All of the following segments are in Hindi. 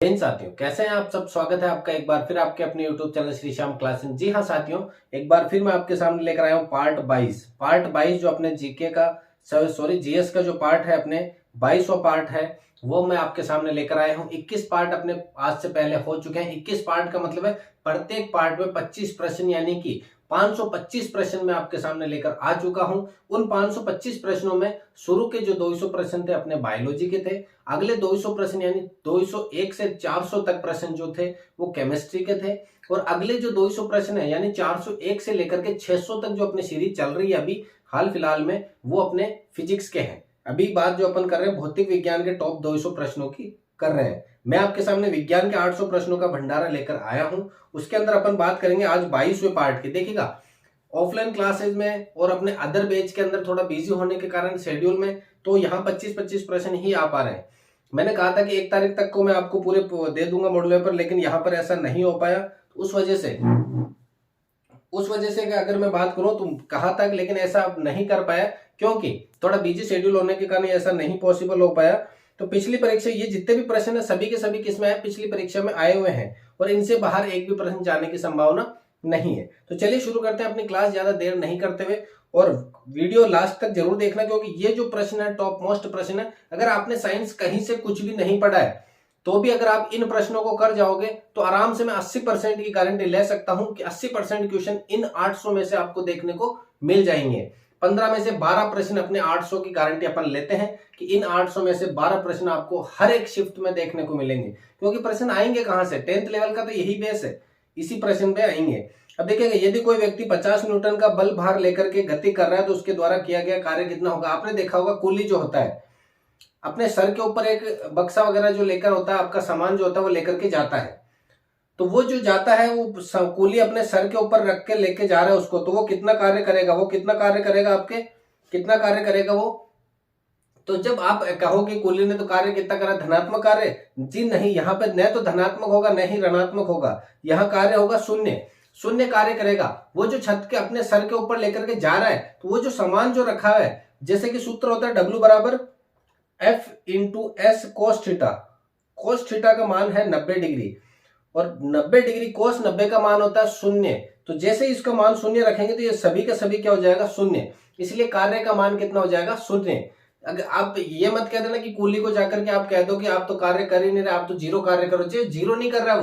साथियों, कैसे हैं आप सब। स्वागत है आपका एक बार फिर आपके अपने YouTube channel Shri Shyam classes. जी हाँ साथियों, एक बार फिर मैं आपके सामने लेकर आया हूँ पार्ट 22 जो अपने जीके का जीएस का जो पार्ट है, अपने 22वां पार्ट है, वो मैं आपके सामने लेकर आया हूँ। 21 पार्ट अपने आज से पहले हो चुके हैं। 21 पार्ट का मतलब है प्रत्येक पार्ट में 25 प्रश्न, यानी कि 525 प्रश्न मैं आपके सामने लेकर आ चुका हूं। उन 525 प्रश्नों में शुरू के जो 200 प्रश्न थे अपने बायोलॉजी के थे। अगले 200 प्रश्न यानी 201 से 400 तक प्रश्न जो थे वो केमिस्ट्री के थे। और अगले जो 200 प्रश्न है यानी 401 से लेकर के 600 तक जो अपनी सीरीज चल रही है अभी हाल फिलहाल में, वो अपने फिजिक्स के हैं। अभी बात जो अपन कर रहे हैं भौतिक विज्ञान के टॉप 200 प्रश्नों की कर रहे हैं। मैं आपके सामने विज्ञान के 800 प्रश्नों का भंडारा लेकर आया हूं। उसके अंदर अपन बात करेंगे आज 22वें पार्ट की। देखिएगा, ऑफलाइन क्लासेज में और अपने अदर बैच के अंदर थोड़ा बिजी होने के कारण शेड्यूल में तो यहाँ 25-25 प्रश्न ही आ पा रहे हैं। मैंने कहा था कि 1 तारीख तक को मैं आपको पूरे दे दूंगा मॉडल पेपर, लेकिन यहाँ पर ऐसा नहीं हो पाया। तो उस वजह से कि अगर मैं बात करूं तो कहा था, लेकिन ऐसा नहीं कर पाया क्योंकि थोड़ा बिजी शेड्यूल होने के कारण ऐसा नहीं पॉसिबल हो पाया। तो पिछली परीक्षा ये जितने भी प्रश्न है सभी के सभी किसमें है, पिछली परीक्षा में आए हुए हैं और इनसे बाहर एक भी प्रश्न जाने की संभावना नहीं है। तो चलिए शुरू करते हैं अपनी क्लास, ज्यादा देर नहीं करते हुए। और वीडियो लास्ट तक जरूर देखना, क्योंकि ये जो प्रश्न है टॉप मोस्ट प्रश्न है। अगर आपने साइंस कहीं से कुछ भी नहीं पढ़ा है तो भी अगर आप इन प्रश्नों को कर जाओगे तो आराम से मैं 80% की गारंटी ले सकता हूं कि 80% क्वेश्चन इन 800 में से आपको देखने को मिल जाएंगे। 15 में से 12 प्रश्न अपने 800 की गारंटी अपन लेते हैं कि इन 800 में से 12 प्रश्न आपको हर एक शिफ्ट में देखने को मिलेंगे। क्योंकि प्रश्न आएंगे कहां से, 10th लेवल का तो यही बेस है, इसी प्रश्न पे आएंगे। अब देखिएगा, यदि कोई व्यक्ति 50 न्यूटन का बल भार लेकर के गति कर रहा है तो उसके द्वारा किया गया कार्य कितना होगा। आपने देखा होगा कुली जो होता है अपने सर के ऊपर एक बक्सा वगैरह जो लेकर होता है, आपका सामान जो होता है वो लेकर के जाता है। तो वो जो जाता है वो कुली अपने सर के ऊपर रख के लेके जा रहा है उसको, तो वो कितना कार्य करेगा, आपके कितना कार्य करेगा वो। तो जब आप कहोगे कुली ने तो कार्य कितना करा, धनात्मक कार्य, जी नहीं, यहाँ पे न तो धनात्मक होगा न ही ऋणात्मक होगा, यहाँ कार्य होगा शून्य। शून्य कार्य करेगा। वो जो छत के अपने सर के ऊपर लेकर के जा रहा है तो वो जो सामान जो रखा है, जैसे कि सूत्र होता है W बराबर F into S cos theta. Cos theta का मान है 90 डिग्री और 90 डिग्री कोस 90 का मान होता है शून्य। तो जैसे ही इसका मान शून्य रखेंगे तो ये सभी का सभी क्या हो जाएगा, शून्य। इसलिए कार्य का मान कितना हो जाएगा, शून्य। अगर आप ये मत कह देना कि कुली को जाकर के आप कह दो कि आप तो कार्य कर ही नहीं रहे, आप तो जीरो कार्य करो। जीरो नहीं कर रहा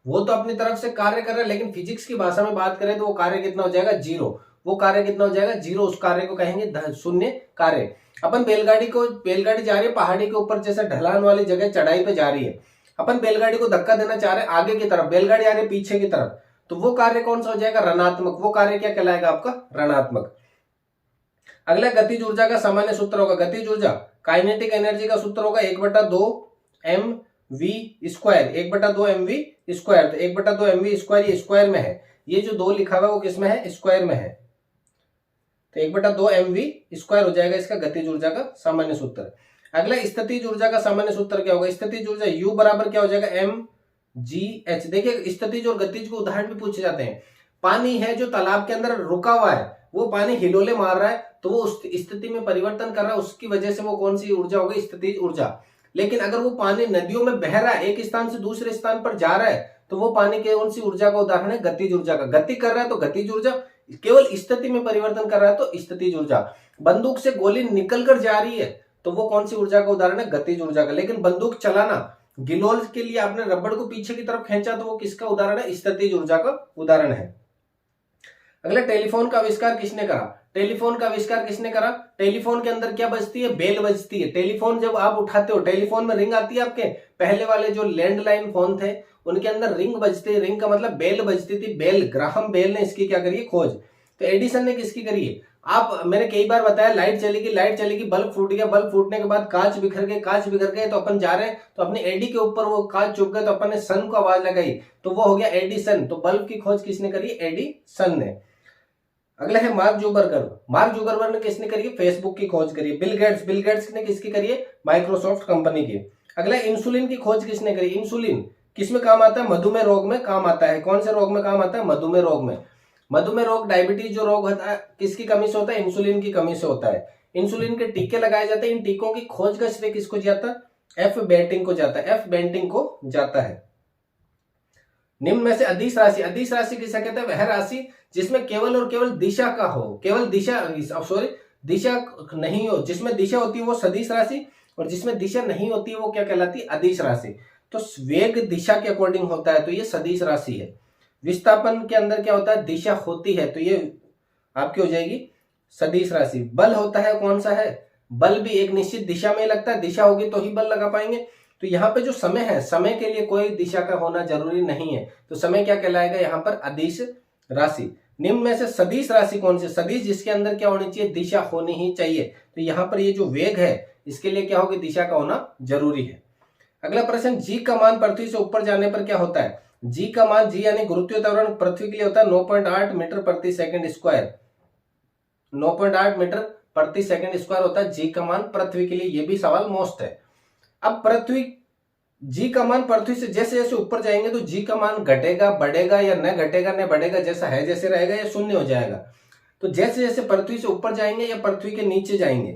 वो तो अपनी तरफ से कार्य कर रहा है, लेकिन फिजिक्स की भाषा में बात करें तो वो कार्य कितना हो जाएगा, जीरो। वो कार्य कितना हो जाएगा, जीरो। उस कार्य को कहेंगे शून्य कार्य। अपन बैलगाड़ी जा रही है पहाड़ी के ऊपर, जैसे ढलान वाली जगह चढ़ाई पे जा रही है, अपन बैलगाड़ी को धक्का देना चाह रहे हैं आगे की तरफ, बैलगाड़ी आ रही है पीछे की तरफ, तो वो कार्य कौन सा हो जाएगा, ऋणात्मक। वो कार्य क्या कहलाएगा आपका, ऋणात्मक। अगला गतिज ऊर्जा का सामान्य सूत्र होगा। गतिज ऊर्जा काइनेटिक एनर्जी का सूत्र होगा 1/2 mv स्क्वायर, 1/2 mv स्क्वायर। तो 1/2 mv स्क्वायर ये स्क्वायर में है, ये जो 2 लिखा हुआ है वो किसमें है, स्क्वायर में है। तो 1/2 mv स्क्वायर हो जाएगा इसका गतिज ऊर्जा का सामान्य सूत्र। अगला स्थितिज ऊर्जा का सामान्य सूत्र क्या होगा, स्थितिज ऊर्जा U बराबर क्या हो जाएगा, mgh। देखिए, स्थितिज और गतिज को उदाहरण भी पूछे जाते हैं। पानी है जो तालाब के अंदर रुका हुआ है, वो पानी हिलोले मार रहा है तो वो उस स्थिति में परिवर्तन कर रहा है, उसकी वजह से वो कौन सी ऊर्जा होगी, स्थितिज ऊर्जा। लेकिन अगर वो पानी नदियों में बह रहा है, एक स्थान से दूसरे स्थान पर जा रहा है, तो वो पानी के कौन सी ऊर्जा का उदाहरण है, गतिज ऊर्जा का। गति कर रहा है तो गतिज ऊर्जा, केवल स्थिति में परिवर्तन कर रहा है तो स्थितिज ऊर्जा। बंदूक से गोली निकल कर जा रही है तो वो कौन सी ऊर्जा का उदाहरण है, गतिज ऊर्जा का। लेकिन बंदूक चलाना, गिलोल के लिए आपने रबड़ को पीछे की तरफ खींचा तो वो किसका उदाहरण है, स्थितिज ऊर्जा का उदाहरण है। अगला, टेलीफोन का आविष्कार किसने करा। टेलीफोन का आविष्कार किसने करा, टेलीफोन के अंदर क्या बजती है, बेल बजती है। टेलीफोन जब आप उठाते हो, टेलीफोन में रिंग आती है आपके। पहले वाले जो लैंडलाइन फोन थे उनके अंदर रिंग बजती है, रिंग का मतलब बेल बजती थी। बेल, ग्राहम बेल ने इसकी क्या करी है, खोज। तो एडिसन ने किसकी करी है। मैंने कई बार बताया, लाइट चलेगी, बल्ब फूट गया, बल्ब फूटने के बाद कांच बिखर गए, तो अपन जा रहे हैं तो अपने एडी के ऊपर वो कांच चुप गए तो अपन ने सन को आवाज लगाई तो वो हो गया एडिसन। तो बल्ब की खोज किसने करी, एडिसन ने। अगला है मार्क जुकरबर्ग ने किसने करी है, फेसबुक की खोज करी है। बिल गेट्स ने किसकी करी है, माइक्रोसॉफ्ट कंपनी की। अगला, इंसुलिन की खोज किसने करी। इंसुलिन किसमें काम आता है, मधुमेह रोग में काम आता है। कौन से रोग में काम आता है, मधुमेह रोग में। मधुमेह रोग, डायबिटीज जो रोग होता है किसकी कमी से होता है, इंसुलिन की कमी से होता है। इंसुलिन के टीके लगाए जाते हैं। इन टीकों की खोज का श्रेय किसको जाता है, एफ बेंटिंग को जाता है, एफ बेंटिंग को जाता है। निम्न में से अदिश राशि, अदिश राशि किसे कहते हैं? वह राशि जिसमें केवल और केवल दिशा का हो, केवल दिशा दिशा नहीं हो, जिसमें दिशा होती है वो सदिश राशि, और जिसमें दिशा नहीं होती है वो क्या कहलाती है? अदिश राशि। तो वेग दिशा के अकॉर्डिंग होता है तो ये सदिश राशि है। विस्थापन के अंदर क्या होता है? दिशा होती है तो ये आपकी हो जाएगी सदिश राशि। बल होता है कौन सा है? बल भी एक निश्चित दिशा में लगता है, दिशा होगी तो ही बल लगा पाएंगे। तो यहाँ पे जो समय है, समय के लिए कोई दिशा का होना जरूरी नहीं है, तो समय क्या कहलाएगा यहाँ पर? अदिश राशि। निम्न में से सदिश राशि कौन सी? सदिश जिसके अंदर क्या होनी चाहिए? दिशा होनी ही चाहिए। तो यहाँ पर ये जो वेग है इसके लिए क्या होगी? दिशा का होना जरूरी है। अगला प्रश्न, जी का मान पृथ्वी से ऊपर जाने पर क्या होता है? जी का मान, जी यानी गुरुत्वीय त्वरण पृथ्वी के लिए होता है 9.8 मीटर प्रति सेकंड स्क्वायर। 9.8 मीटर प्रति सेकंड स्क्वायर होता है जी का मान पृथ्वी के लिए। ये भी सवाल मोस्ट है। अब पृथ्वी, जी का मान पृथ्वी से जैसे जैसे ऊपर जाएंगे तो जी का मान घटेगा, बढ़ेगा या न घटेगा न बढ़ेगा, जैसा है जैसे रहेगा या शून्य हो जाएगा। तो जैसे जैसे पृथ्वी से ऊपर जाएंगे या पृथ्वी के नीचे जाएंगे,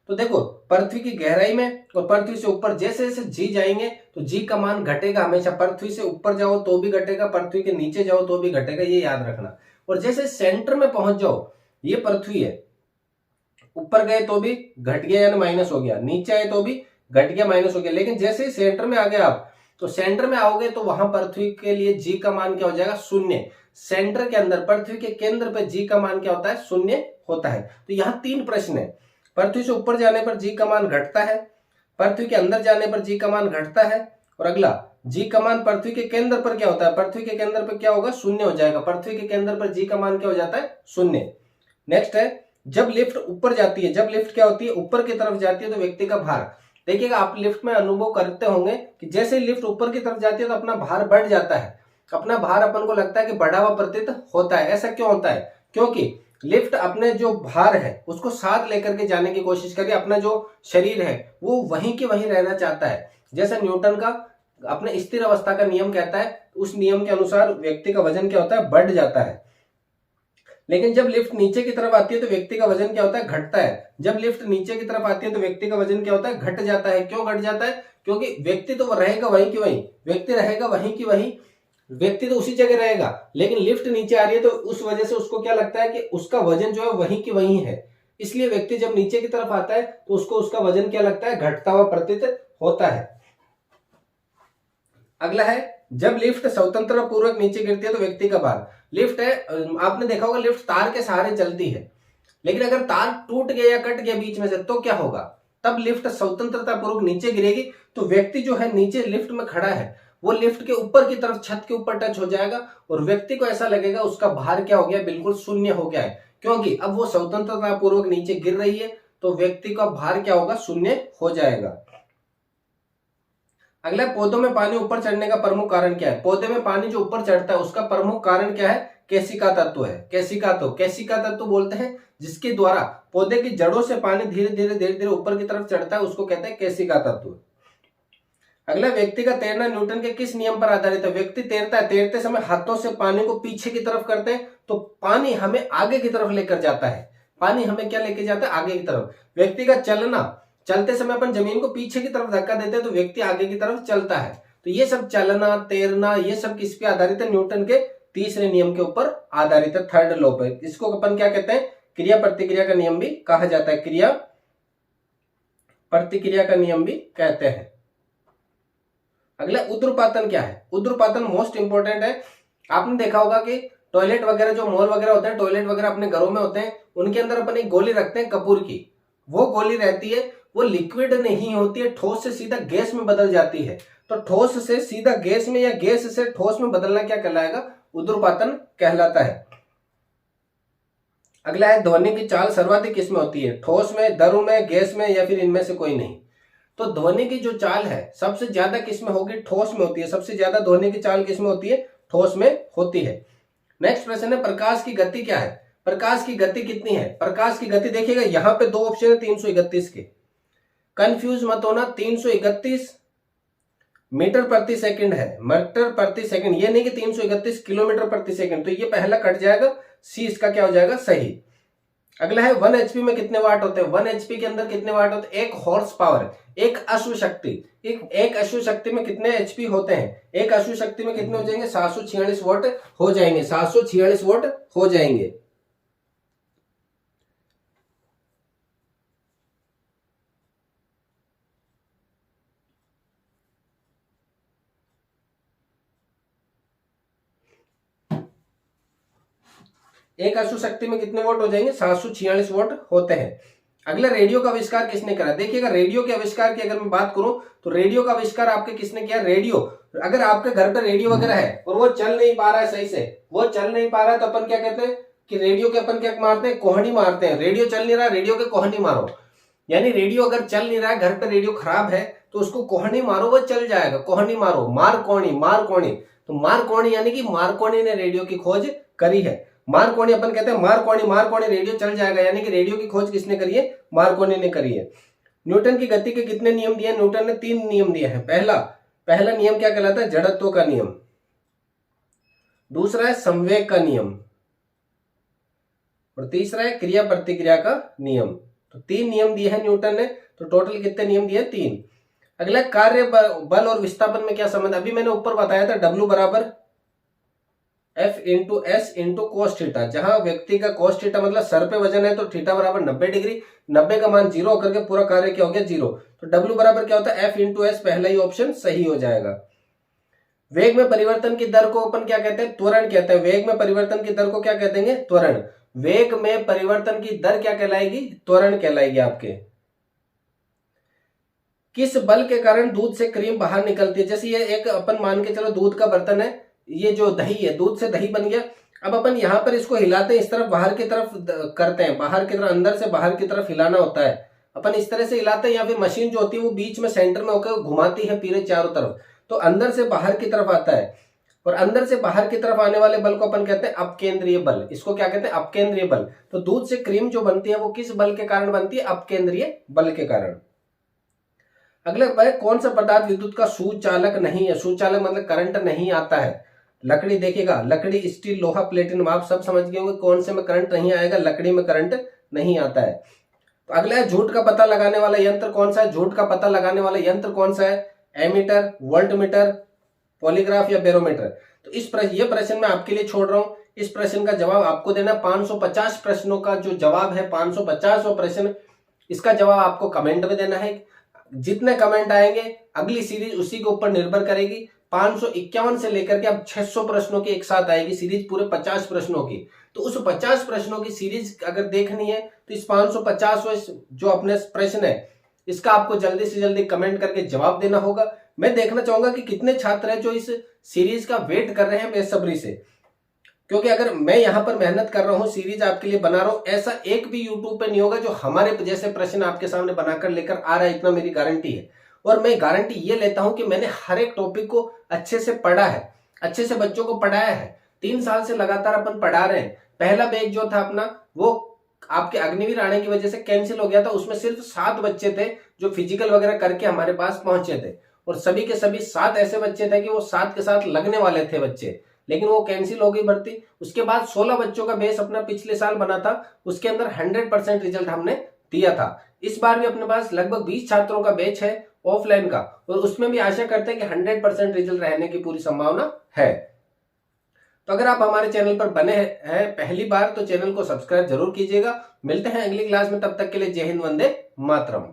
तो देखो पृथ्वी की गहराई में और पृथ्वी से ऊपर जैसे जैसे जी जाएंगे तो जी का मान घटेगा हमेशा। पृथ्वी से ऊपर जाओ तो भी घटेगा, पृथ्वी के नीचे जाओ तो भी घटेगा, ये याद रखना। और जैसे सेंटर में पहुंच जाओ, ये पृथ्वी है, ऊपर गए तो भी घट गया यानी माइनस हो गया, नीचे आए तो भी घट गया माइनस हो गया। लेकिन जैसे ही सेंटर में आ गए आप, तो सेंटर में आओगे तो वहां पृथ्वी के लिए जी का मान क्या हो जाएगा? शून्य। सेंटर के अंदर पृथ्वी के केंद्र पे जी का मान क्या होता है? शून्य होता है। तो यहाँ तीन प्रश्न है। पृथ्वी से ऊपर जाने पर जी का मान घटता है, पृथ्वी के अंदर जाने पर जी का मान घटता है, और अगला जी का मान पृथ्वी के केंद्र पर क्या होता है? पृथ्वी के केंद्र पर क्या होगा? शून्य हो जाएगा। पृथ्वी के केंद्र पर जी का मान क्या हो जाता है? शून्य। नेक्स्ट है, जब लिफ्ट ऊपर जाती है, जब लिफ्ट क्या होती है? ऊपर की तरफ जाती है तो व्यक्ति का भार, देखिएगा आप लिफ्ट में अनुभव करते होंगे कि जैसे लिफ्ट ऊपर की तरफ जाती है तो अपना भार बढ़ जाता है, अपना भार अपन को लगता है कि बढ़ा हुआ प्रतीत होता है। ऐसा क्यों होता है? क्योंकि लिफ्ट अपने जो भार है उसको साथ लेकर के जाने की कोशिश करिए, अपना जो शरीर है वो वहीं के वहीं रहना चाहता है। जैसा न्यूटन का अपने स्थिर अवस्था का नियम कहता है, उस नियम के अनुसार व्यक्ति का वजन क्या होता है? बढ़ जाता है। लेकिन जब लिफ्ट नीचे की तरफ आती है तो व्यक्ति का वजन क्या होता है? घटता है। जब लिफ्ट नीचे की तरफ आती है तो व्यक्ति का वजन क्या होता है? घट जाता है। क्यों घट जाता है? क्योंकि व्यक्ति तो रहेगा वहीं की वहीं, व्यक्ति रहेगा वहीं की वहीं, व्यक्ति तो उसी जगह रहेगा, लेकिन लिफ्ट नीचे आ रही है तो उस वजह से उसको क्या लगता है कि उसका वजन जो है वहीं की वहीं है। इसलिए व्यक्ति जब नीचे की तरफ आता है तो उसको उसका वजन क्या लगता है? घटता हुआ प्रतीत होता है। अगला है, जब लिफ्ट स्वतंत्र पूर्वक नीचे गिरती है तो व्यक्ति का भार। लिफ्ट है, आपने देखा होगा लिफ्ट तार के सहारे चलती है, लेकिन अगर तार टूट गया या कट गया बीच में से तो क्या होगा? तब लिफ्ट स्वतंत्रता पूर्वक नीचे गिरेगी, तो व्यक्ति जो है नीचे लिफ्ट में खड़ा है वो लिफ्ट के ऊपर की तरफ, छत के ऊपर टच हो जाएगा और व्यक्ति को ऐसा लगेगा उसका भार क्या हो गया? बिल्कुल शून्य हो गया है, क्योंकि अब वो स्वतंत्रता पूर्वक नीचे गिर रही है, तो व्यक्ति का भार क्या होगा? शून्य हो जाएगा। अगला, पौधों में पानी ऊपर चढ़ने का प्रमुख कारण क्या है? पौधे में पानी जो ऊपर चढ़ता है उसका प्रमुख कारण क्या है? केशिका तत्व है। केशिका तत्व बोलते हैं जिसके द्वारा पौधे की जड़ों से पानी धीरे धीरे ऊपर की तरफ चढ़ता है, उसको कहते हैं केशिका तत्व। अगला, व्यक्ति का तैरना न्यूटन के किस नियम पर आधारित है? व्यक्ति तैरता है, तैरते समय हाथों से पानी को पीछे की तरफ करते हैं तो पानी हमें आगे की तरफ लेकर जाता है। पानी हमें क्या लेके जाता है? आगे की तरफ। व्यक्ति का चलना, चलते समय अपन जमीन को पीछे की तरफ धक्का देते हैं तो व्यक्ति आगे की तरफ चलता है। तो ये सब चलना, तैरना, ये सब किस पे आधारित है? न्यूटन के तीसरे नियम के ऊपर आधारित है, थर्ड लॉ पे। इसको अपन क्या कहते हैं? क्रिया प्रतिक्रिया का नियम भी कहा जाता है, क्रिया प्रतिक्रिया का नियम भी कहते हैं। अगला, ऊर्ध्वपातन क्या है? ऊर्ध्वपातन मोस्ट इंपोर्टेंट है। आपने देखा होगा कि टॉयलेट वगैरह, जो मॉल वगैरह होते हैं, टॉयलेट वगैरह अपने घरों में होते हैं, उनके अंदर अपन एक गोली रखते हैं कपूर की। वो गोली रहती है, वो लिक्विड नहीं होती है, ठोस से सीधा गैस में बदल जाती है। तो ठोस से सीधा गैस में या गैस से ठोस में बदलना क्या कहलाएगा? ऊर्ध्वपातन कहलाता है। अगला है, ध्वनि की चाल सर्वाधिक किसमें होती है? ठोस में, द्रव में, गैस में, या फिर इनमें से कोई नहीं? तो ध्वनि की जो चाल है सबसे ज्यादा किसमें होगी? ठोस में होती है। सबसे ज्यादा ध्वनि की चाल किसमें होती है? ठोस में होती है। नेक्स्ट प्रश्न है, प्रकाश की गति क्या है? प्रकाश की गति कितनी है? प्रकाश की गति देखिएगा, यहां पे दो ऑप्शन है 331 के, कंफ्यूज मत होना। 331 मीटर प्रति सेकंड है, मीटर प्रति सेकंड, ये नहीं कि 331 किलोमीटर प्रति सेकंड। तो ये पहला कट जाएगा, सी इसका क्या हो जाएगा? सही। अगला है 1 एचपी में कितने वाट होते हैं। 1 एचपी के अंदर कितने वाट होते हैं, 1 हॉर्स पावर, एक अश्व शक्ति। एक अश्व शक्ति में कितने एचपी होते हैं, एक अश्व शक्ति में कितने हो जाएंगे, 746 वोल्ट हो जाएंगे, 746 वोल्ट हो जाएंगे। एक अश्व शक्ति में कितने वोल्ट हो जाएंगे, 746 वोल्ट होते हैं। अगला, रेडियो का आविष्कार किसने करा। देखिएगा, रेडियो के आविष्कार की अगर मैं बात करूं तो रेडियो का आविष्कार आपके किसने किया। रेडियो, अगर आपके घर पे रेडियो वगैरह है और वो चल नहीं पा रहा है सही से, वो चल नहीं पा रहा है, तो अपन क्या कहते हैं कि रेडियो के अपन क्या मारते हैं, कोहनी मारते हैं। रेडियो चल नहीं रहा, रेडियो के कोहनी मारो। यानी रेडियो अगर चल नहीं रहा है, घर पे रेडियो खराब है, तो उसको कोहनी मारो, वो चल जाएगा। कोहनी मारो, मारकोनी, मारकोनी। तो मारकोनी यानी कि मारकोनी ने रेडियो की खोज करी है। मारकोनी अपन कहते हैं, मारकोनी, मारकोनी रेडियो चल जाएगा, यानी कि रेडियो की खोज किसने करी है, मारकोनी ने करी है। न्यूटन की गति के कितने नियम दिए, न्यूटन ने 3 नियम दिए हैं। पहला नियम क्या कहलाता है, जड़त्व का नियम। दूसरा है संवेग का नियम, और तीसरा है क्रिया प्रतिक्रिया का नियम। तो 3 नियम दिए हैं न्यूटन ने। तो टोटल कितने नियम दिए, 3। अगला, कार्य बल और विस्थापन में क्या संबंध। अभी मैंने ऊपर बताया था W बराबर F into S into cos theta, जहां व्यक्ति का कोस थीटा मतलब सर पे वजन है, तो थीटा बराबर 90 डिग्री, 90 का मान 0 होकर के पूरा कार्य क्या हो गया, 0। तो W बराबर क्या होता है, F इंटू एस, पहला ही ऑप्शन सही हो जाएगा। वेग में परिवर्तन की दर को अपन क्या कहते हैं, त्वरण कहते हैं। वेग में परिवर्तन की दर को क्या कह देंगे, त्वरण। वेग में परिवर्तन की दर क्या कहलाएगी, त्वरण कहलाएगी आपके। किस बल के कारण दूध से क्रीम बाहर निकलती है। जैसे ये एक अपन मान के चलो दूध का बर्तन है, ये जो दही है, दूध से दही बन गया। अब अपन यहाँ पर इसको हिलाते हैं, इस तरफ बाहर की तरफ करते हैं, बाहर की तरफ, अंदर से बाहर की तरफ हिलाना होता है। अपन इस तरह से हिलाते हैं, या फिर मशीन जो होती है वो बीच में सेंटर में होकर घुमाती है पूरे चारों तरफ, तो अंदर से बाहर की तरफ आता है। और अंदर से बाहर की तरफ आने वाले बल को अपन कहते हैं अपकेंद्रीय बल। इसको क्या कहते हैं, अपकेंद्रीय बल। तो दूध से क्रीम जो बनती है वो किस बल के कारण बनती है, अपकेंद्रीय बल के कारण। अगले, वह कौन सा पदार्थ विद्युत का सुचालक नहीं है। सुचालक मतलब करंट नहीं आता है। लकड़ी, देखिएगा, लकड़ी, स्टील, लोहा, प्लेटिनम, आप सब समझ गए होंगे कौन से में करंट नहीं आएगा, लकड़ी में करंट नहीं आता है। तो अगला है, झूठ का पता लगाने वाला यंत्र कौन सा है। झूठ का पता लगाने वाला यंत्र कौन सा है, एमीटर, वोल्टमीटर, पॉलीग्राफ या बैरोमीटर। तो ये प्रश्न मैं आपके लिए छोड़ रहा हूं। इस प्रश्न का जवाब आपको देना। 550 प्रश्नों का जो जवाब है, 550वां प्रश्न, इसका जवाब आपको कमेंट में देना है। जितने कमेंट आएंगे अगली सीरीज उसी के ऊपर निर्भर करेगी। 551 से लेकर के अब 600 प्रश्नों की एक साथ आएगी सीरीज, पूरे 50 प्रश्नों की। तो उस 50 प्रश्नों की सीरीज अगर देखनी है तो इस 550वां जो अपने प्रश्न है, इसका आपको जल्दी से जल्दी कमेंट करके जवाब देना होगा। मैं देखना चाहूंगा कि कितने छात्र हैं जो इस सीरीज का वेट कर रहे हैं बेसब्री से, क्योंकि अगर मैं यहां पर मेहनत कर रहा हूं, सीरीज आपके लिए बना रहा हूं, ऐसा एक भी यूट्यूब पे नहीं होगा जो हमारे जैसे प्रश्न आपके सामने बनाकर लेकर आ रहा है, इतना मेरी गारंटी है। और मैं गारंटी ये लेता हूं कि मैंने हर एक टॉपिक को अच्छे से पढ़ा है, अच्छे से बच्चों को पढ़ाया है। 3 साल से लगातार अपन पढ़ा रहे हैं। पहला बैच जो था अपना, वो आपके अग्निवीर आने की वजह से कैंसिल हो गया था। उसमें सिर्फ 7 बच्चे थे जो फिजिकल वगैरह करके हमारे पास पहुंचे थे, और सभी के सभी 7 ऐसे बच्चे थे कि वो 7 के साथ लगने वाले थे बच्चे, लेकिन वो कैंसिल हो गई भर्ती। उसके बाद 16 बच्चों का बेस अपना पिछले साल बना था, उसके अंदर 100% रिजल्ट हमने दिया था। इस बार भी अपने पास लगभग 20 छात्रों का बैच है ऑफलाइन का, और उसमें भी आशा करते हैं कि 100% रिजल्ट रहने की पूरी संभावना है। तो अगर आप हमारे चैनल पर बने हैं पहली बार, तो चैनल को सब्सक्राइब जरूर कीजिएगा। मिलते हैं अगली क्लास में, तब तक के लिए जय हिंद, वंदे मातरम।